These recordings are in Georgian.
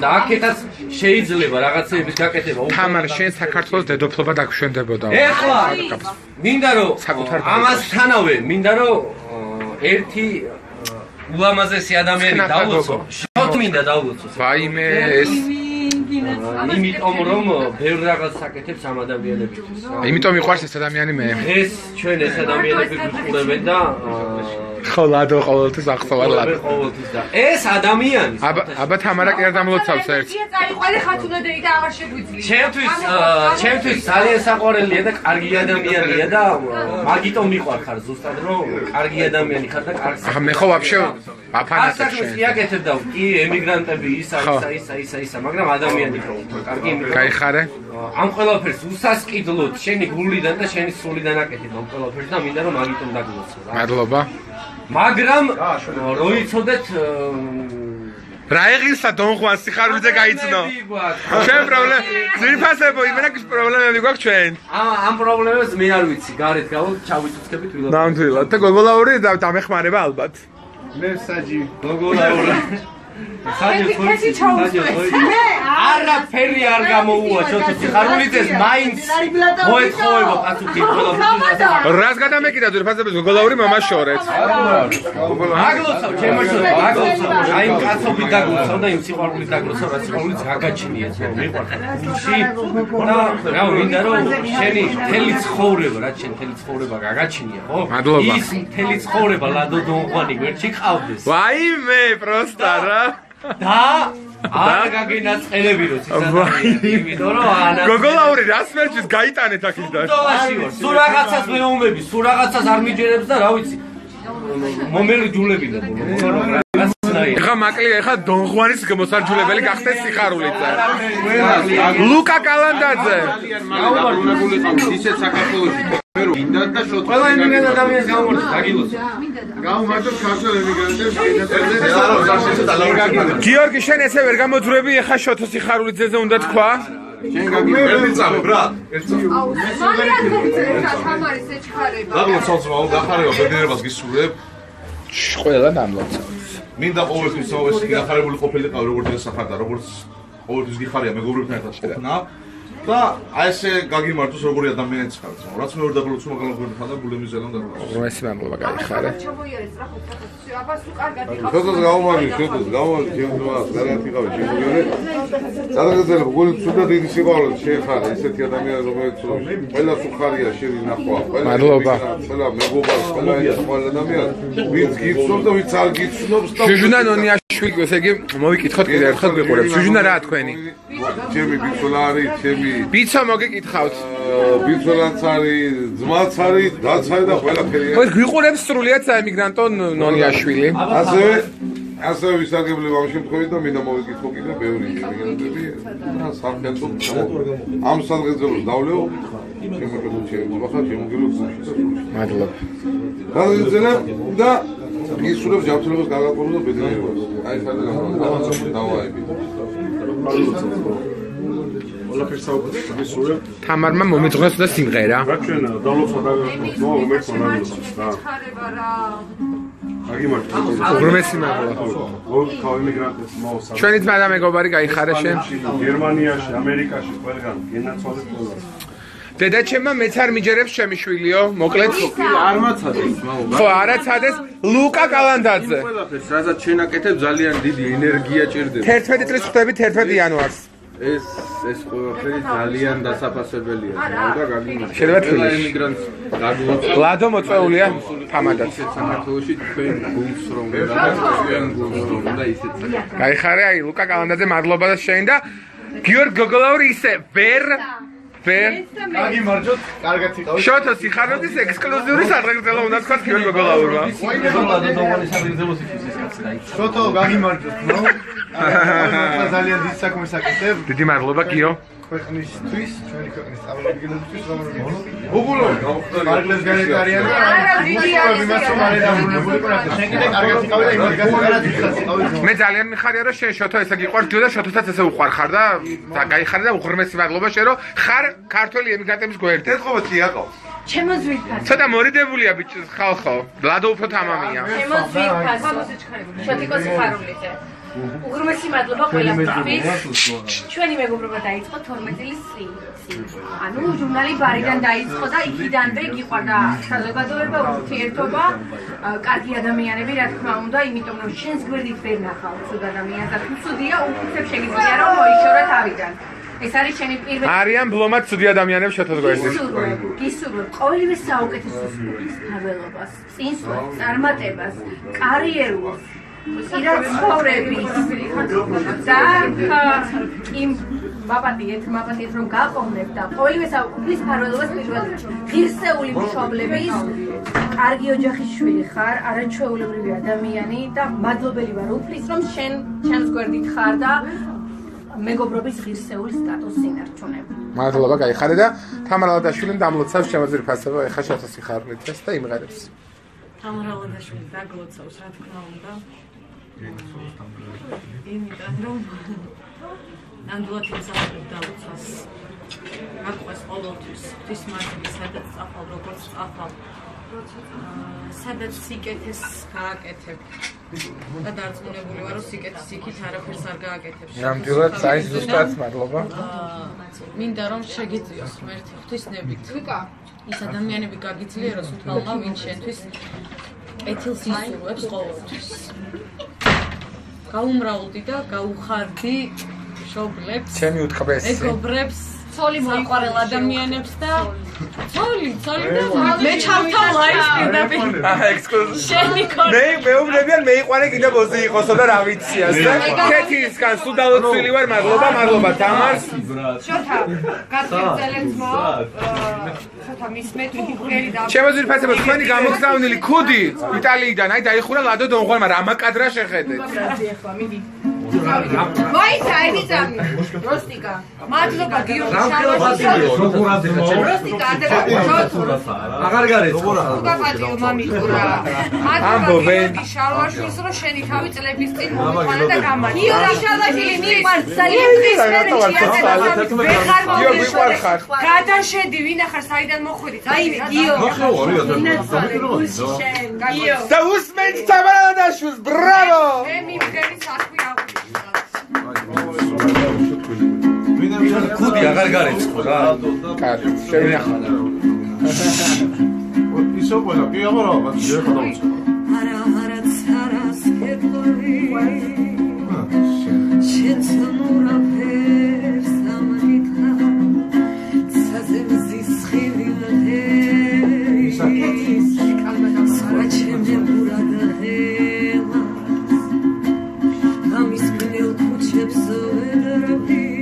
და აქეთაც შეიძლება რაღაცების გაკეთება. თამარ შენ საქართველოს დედოფლობა დაგვშენდებოდა. ეხლა მინდა რომ ამასთანავე მინდა რომ ერთი ულამაზესი ადამიანი დავუცო. შოთ მინდა დავუცო. ვაიმე ეს იმიტომ რომ ბევრ რაღაც საკეთებს ამ ადამიანებისთვის. იმიტომ მიყვარს ეს ადამიანი მე. ეს ჩვენ ეს ადამიანები გვიყურებენ და ხო ლადო ყოველთვის ახსოვარ ლადო. ყოველთვის და ეს ადამიანი აბა თამარა კი არ დამლოცავს ერთ. წაიყვარე ხათუნადები და აღარ შეგვიძლია. ჩემთვის ძალიან საყვარელია და კარგი ადამიანია და მაგიტომ მიყვარხარ ზუსტად რომ კარგი ადამიანი ხარ და კარგი. ახლა მე ხო ვაფშე აფანატებ შენ. კი აკეთებდა კი ემიგრანტები ისა, მაგრამ ადამიანი ხო კარგი იმით. გაიხარე? ამ ყველაფერს უსასყიდლოდ შენი გულიდან და შენი სულიდან აკეთებ ამ ყველაფერს და მინდა რომ მაგიტომ დაგლოცო რა. მადლობა. მაგრამ როიცოდეთ რა ეღირსა დონ ხუან სიხარულიძე გაიცნო. ჩვენ პრობლემა ძირფასებო იმენაკის პრობლემები გვაქვს ჩვენ. ამ პრობლემებს მე არ ვიცი, გარეთ გავალ ჩავიწუხდებით ვილო. ნამდვილად და გოგოლაური დამეხმარება ალბათ. მე საჯი გოგოლაური. საჯი არაფერი არ გამოუვა ჩოთო სიხარულიძეს მაინც მოეთხოვება პასუხი ყველაფერს. რას გადამეკიდა ძირფასებს გოგოლაური მომაშორეთ. აგლოცავ ჩემოშო აგლოცავ აი კაცობით დაგლოცავ და იმ სიყვარულით დაგლოცავ რა სიყვარულიც გაგაჩნიეთ მიყვარხარ გულში და რა მინდა რომ შენი მთელი ცხოვრება რა შენ მთელი ცხოვრება გაგაჩნია ხო ის მთელი ცხოვრება ლადო დონღვანი გვერდში ყავდეს ვაიმე პროსტა რა და არ გაგინაწყენები რო იმიტომ რომ ანა გოგოლაური რას მერჩის გაიტანეთ აქედან სულ რაღაცას მეომები სულ რაღაცას არ მიჯერებს და რა ვიცი მომელი ჯულებინა ეხა მაკლია ეხა დონღვანის მოსარჯულებელი გახდეს სიხარულიძე ლუკა კალანდაძე ისეთ საქართველოში ინდა და შოთო ყველა იმენ ადამიანს გამორჩა დაგილოცო გამომართოთ ქართულ ემიგრანტებს გიორგი შენ ესე ვერ გამოძვრები ეხა შოთო სიხარულიძეზე უნდა თქვა შენ გაგიმერდი წამე ბრატ თამარის ეჩქარება დაგლოცავს რა გახარება ბედნიერებას გისურვებ ყველა დამლოცავს მინდა ყოველთვის ეს გახარებული ყოფილიყავ როგორც დასახარდა როგორც ყოველთვის გიხარია მეგობრებთან ერთად ყოფნა და აი ესე გაგიმართოს როგორი ადამიანიც ხარ რაც მე ვერ დაგლოცო მაგრამ გვერდთან და გულების ზედან დაგლოცო რომელი მადლობა გაიხარე ჩამოიარეს რა ხო აბას თუ კარგად იყავ შოთოს გამომაგი ჩემს გარანტი ყავი შემოგიარე სადღაც გული ცუდა დიდი სიყვარული შეხარ ესეთი ადამიანი რომელიც ყველას უხარია შენი ნახვა მადლობა ყველა მეგობარ ყველა ადამიანი ვინც გიცნობს და ვინც არ გიცნობს და შუჟუნა ნონიაშვილი ესე იგი მოვიკითხოთ კიდე ერთხელ გიყურებს შუჟუნა რა თქვენი ჩემი ბიცოლა არის ჩემი ბიცო მოგეკითხავთ ბიცოლაც არის ძმაც არის დაც არის და ყველაფერი ხო გიყურებს სრულიად საემიგრანტო ნონიაშვილი ასევე ვისარგებლებ ამ შემთხვევით და მინდა მოვიკითხო კიდე ბევრი ემიგრანტები და სამხედრო ამ სამხედროს დავლეო მადლობა და ისურვებს ჯანმრთელობას გაგაყოლო და ბედნიერებას აი ხარ დავაები თამარმა მომეძღვნეს და სიმღერა რა ჩვენ დავლოცვა და მომეც მონაძროს და უღრმესი მადლობა ჩვენი ძმა და მეგობარი გაიხარა შენ გერმანიაში ამერიკაში ყველგან გენაცვალეთ ყველას დედაჩემმა მეც არ მიჯერებს ჩემი შვილიო მოკლედ არ მაცადეს ხო არაცადეს ლუკა კალანდაძე ყველაფერს რასაც შენ აკეთებ ძალიან დიდი ენერგია ჭირდება 11 წლის ხვდებით 11 იანვარს ეს ყველაფერი ძალიან დასაფასებელია და გაგიმართ შეიძლება თulis ემიგრანტს გაგულოცავ ლადო მოწვეულია თამადაც საქართველოში თქვენ გულს რომ და ისეთ გაიხარე აი ლუკა კალანდაძე მადლობა და შენ და გიორგი გოგოლაური ისე ვერ გაგიმარჯოთ კარგად იყავით შოთო სიხარულიძის ექსკლუზიური სადღეგრძელო უნდა თქვა გიორგი გოგოლაურმა შოთო გაგიმარჯოთ ნო ძალიან დიდ საქმეს აკეთებ დიდი მადლობა გიო ქვეყნისთვის ჩვენი ქვეყნის წარმომადგენლებისთვის უგულო მარგლეს გარეთ არიან და იმას რომ არ დაბრუნებული ყურადღება შენ კიდე კარგად იყავი და იმას გასაგარად იხარ მე ძალიან მიხარია რომ შენ შოთო ესე გიყვარს და შოთოსაც ესე უყვარხარ და გაიხარე და უღრმესი მადლობა შენ რომ ხარ ქართველი ემიგრანტების გვერდით ეთყობა კი აყავს ჩემო ზვირფას ცოტა მორიდებულია ბიჭი ხალხო ლადო უფრო თამამია ჩემო ზვირფას შოთიკო სიხარულიძე უღრმესი მადლობა ყველასთვის. ჩვენი მეგობრობა დაიწყო 12 წლის წინ. ანუ ჟურნალი ბარიდან დაიწყო და იქიდანვე გიყვარდა საზოგადოება, ურთიერთობა, კარგი ადამიანები, რა თქმა უნდა, იმიტომ რომ შენს გვერდით ვერ ნახავ ცუდ ადამიანს და თუ ცუდია, უკეთებ შეგიძლია რომ მოიშორა თავიდან. ეს არის შენი პირველი არიან ბლომად ცუდი ადამიანები შეთოს გვერდით. გისურვებ ყოველივე საუკეთესო მფარველობას, წინსვლას, წარმატებას, კარიერულს, ირაცხოვრების და იმ მაპატიეთ რომ გაყოვნებ და ყოველივე საუკეთესო მფარველობას პირველი ღირსეული მშობლების კარგი ოჯახის შვილი ხარ, არაჩვეულებრივი ადამიანი და მადლობელი ვარ უფლის რომ შენ ჩემს გვერდით ხარ და მეგობრობის ღირსეული სტატუსი ინარჩუნებ. მადლობა, გაიხარე და თამარ ალადაშვილი დამლოცავს შემოძირფასება, ეხა შეთოსი ხარლით ეს და იმღერებს. თამარ ალადაშვილი დაგლოცავს, რა თქმა უნდა. იმიტომ რომ ნამდვილად იმსახურებ დაუცას. გაყვეს ყოველთვის ღვთის მართლი, სადაც წახვალ, როგორც წახვალ. სადაც სიკეთეს გააკეთებ. და დარწმუნებული ვარ, რომ სიკეთის იქით არაფერს არ გააკეთებ. ნამდვილად აი ზუსტად მადლობა. მინდა რომ შეგიწიოს ღმერთი ღვთისნებით. ის ადამიანები გაგიძლიეროს თვალყა, ვინც შენთვის ეთილს ისურვებს ყოველთვის. გაუმრავლდი და გაუხარდი მშობლებს, ჩემი უთხრესი. მეგობრებს, ცოლი მოიყვარელ ადამიანებს და ცოლი და მე ჩავთავ ლაივს პირდაპირ. ექსკლუზივ. შენი კორ. მე უმნებიან მეიყვანე კიდე ბოზი იყოსო და რა ვიციას და ქეთისგან სუდალოცვილი ვარ, მადლობა თამარს. შოთა, გაგრძელებს შოთა მისმე თუ გერი და შემოძირფასება თქვენი გამოგზავნილი ქუდი იტალიიდან, აი დაიხურა ლადო დონღვარმა, რა მაკადრა შეხედეთ. მოიცა ედიცამი როსტიკა მადლობა გიო შარვაში როსტიკა აღარ გარეცხო უგაპატიო მამიკურა მადლობა გიო შარვაშვილს რომ შენი თავი წლების წინ მომიყვანა და გამარჯვა გიო შარვაშვილი მიყვარს ძალიან გიო გადაშედი ვინახარ საიდან მოხვედი აი გიო და უსმენთ თამარ ალადაშვილს ბრავო მე მიმღერი საქმე აღვნიშნე ქუდი აღარ გარეცხო რა. კარგი, შევინახავ. ისო ყველა კი აღარა, შეხა დაუწყო. არა ცარას კეთლი. შეცნურა ფერს ამრითხა. საზემზის ხილილდე. სვაჩემე ბურადა ჰელა. ამის გნელ ქუჩებს ვედრები.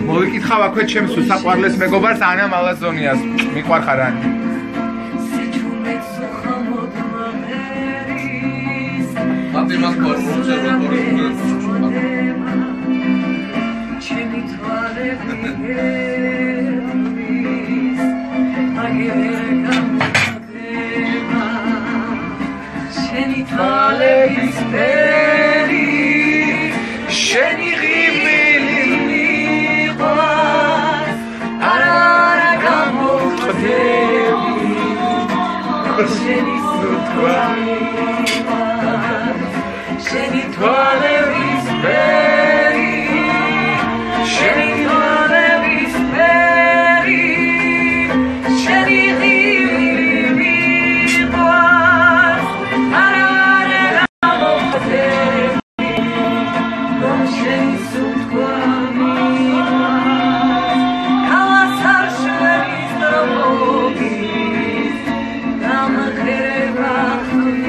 მოვიკითხავ აქვე ჩემს უსაყვარლეს მეგობარს ანა მალაზონიას მიყვარხარ ანი აბი მაგარ Come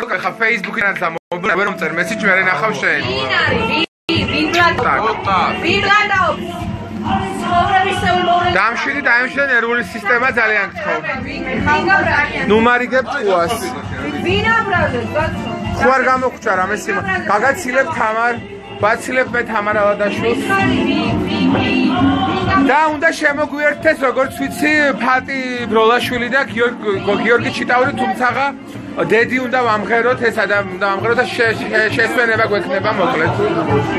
ხა Facebook-იდან დამობრი ვერ მომწერ მესიჯი ვერ ენახავ შენ. ვინ არის? ვინ გლადაობს? დამშვიდი ნერვული სისტემა ძალიან გთხოვ. ნუ მარიგებ ყუას. ვინ აბრალებს გაცო? ხო არ გამოგვჭა რამე სიმო. გაგაცილებ თამარ, ვაცილებ მე თამარ ალადაშვილს. და უნდა შემოგვიერთდეს როგორც ვიცი ფატი ბროლაშვილი და გიორგი ჩიტაური თუმცა დედი უნდა ვამღეროთ ესა და უნდა ვამღეროთ და შესვენება გვექნება მოკლედ.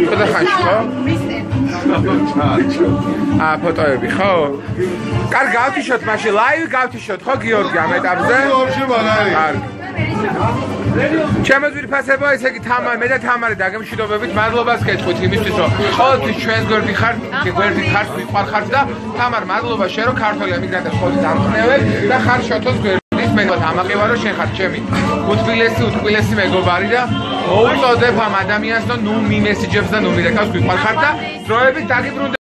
ხოდა ხანში ხო? ფოტოები ხო? კარგი გავთიშოთ მაშინ ლაივი გავთიშოთ ხო გიორგი ამ ეტაპზე? კარგი. ჩემო ძვირფასებო ესე იგი მე და თამარი დაგემშვიდობებით მადლობას გეტყვით იმისთვის რომ ყოველთვის ჩვენს გვერდი ხართ ვიყვარ ხართ და თამარ მადლობა შენ რომ ქართველი ემიგრანტებს ხოდი დამხნევებ და ხარ შოთოს გვერდის მეგობარ ამაყივა რომ შენ ხარ ჩემი უთბილესი მეგობარი და მოუწოდებ ამ ადამიანს და ნუ მიმესიჯებს და ნუ მირეკავს ვიყვარ ხართ და დროებით დაგიბრუნდეთ